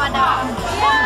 ada. Ya.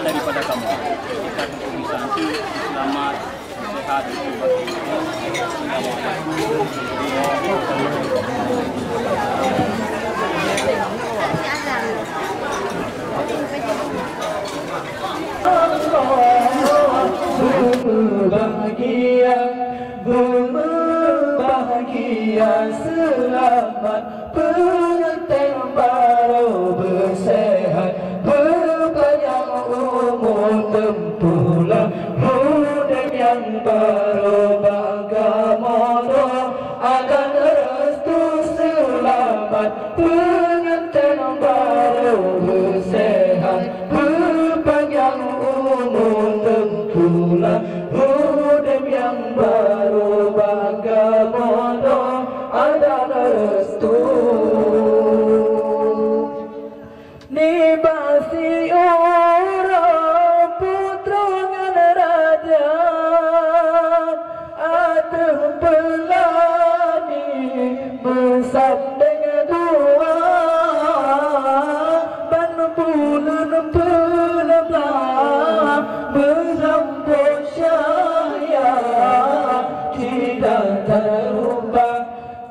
daripada kamu. Kita bisa nanti selamat, sehat, pengantin baru bersehat, berpanjang umur tentulah hidup yang baru bagaimana ada restu. Nibasi orang putra ngan raja aduh pelani bersanding dua ban bulan penelah bersambut syaya tidak terubah,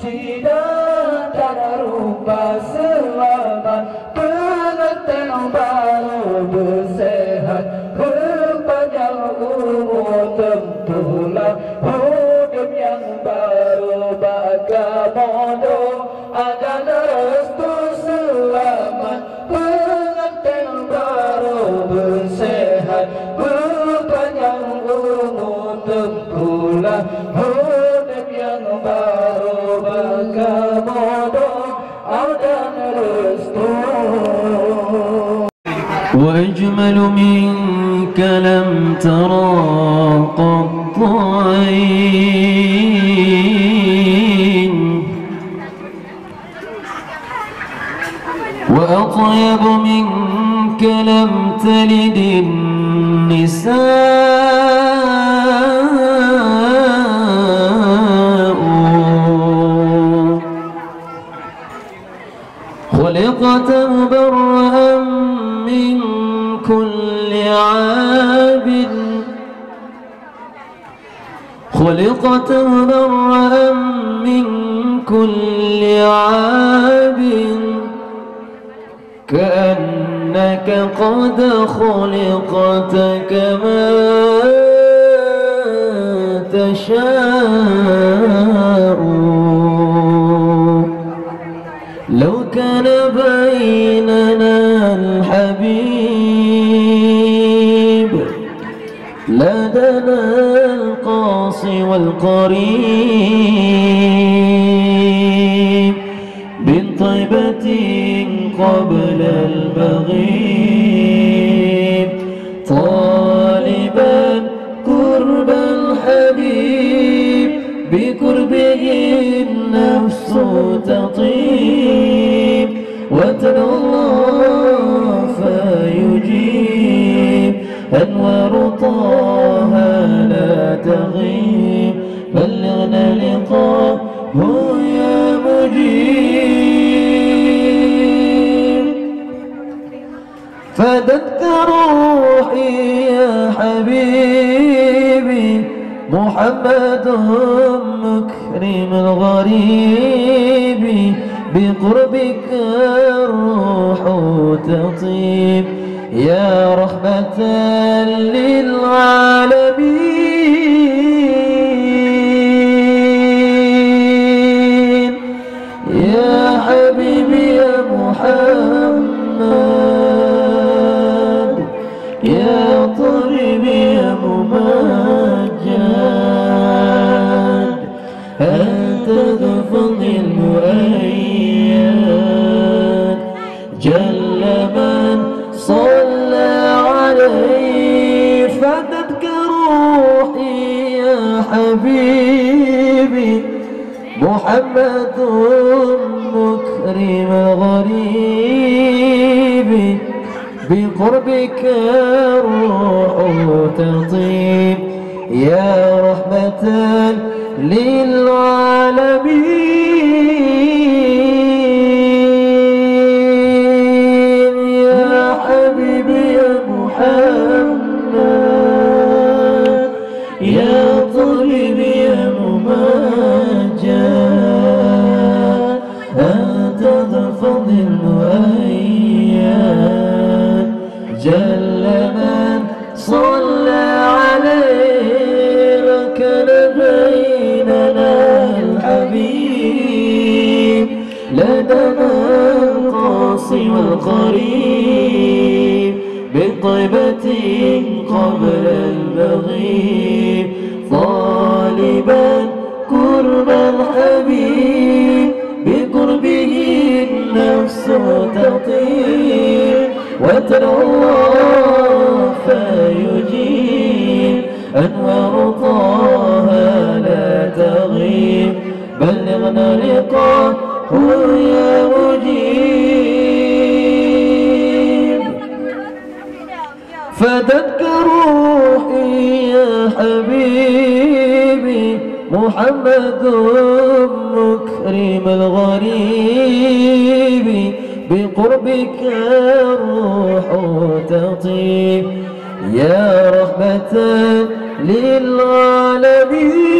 tidak terubah selamat pengantin baru bersehat, berpanjang umur tentulah hidup yang baru bagaimana akan restu selamat pengantin baru bersehat, berpanjang umur tentulah hidup yang baru bagaimana akan restu. وأجمل منك لم ترى قط عين وأطيب منك لم تلد النساء خلقت مبرأ من كل عاب خلقت مبرأ من كل عاب كأنك قد خلقت كما تشاء لو كان بيننا الحبيب لدنا القاصي والقريب بالطيبة قبل المغيب طالبا قرب الحبيب بقربه النفس تطيب وتدعو الله فيجيب أنوار طه لا تغيب بلغنا لقاه يا مجيب فدت روحي يا حبيبي محمد مكرم الغريب بقربك الروح تطيب يا رحمة للعالمين يا حبيبي يا محمد يا طبيبي يا ممجد أنت ذو فضل المؤيد جل من صلى عليه فدتك روحي يا حبيبي محمد مكرم الغريب بقربك الروح تطيب يا رحمة للعالمين يا حبيبي يا محمد يا طبيبي يا ممجد أنت ذو الفضل المؤيد جل من صلى عليه وكان بيننا الحبيب لدنا القاصي والقريب بالطيبة قبل المغيب طالبا قرب الحبيب بقربه النفس تطيب وتدعو الله فيجيب أنوار طه لا تغيب بلغنا لقاءه يا مجيب فدك روحي يا حبيبي محمد مكرم الغريب بقربك الروح تطيب يا رحمة للعالمين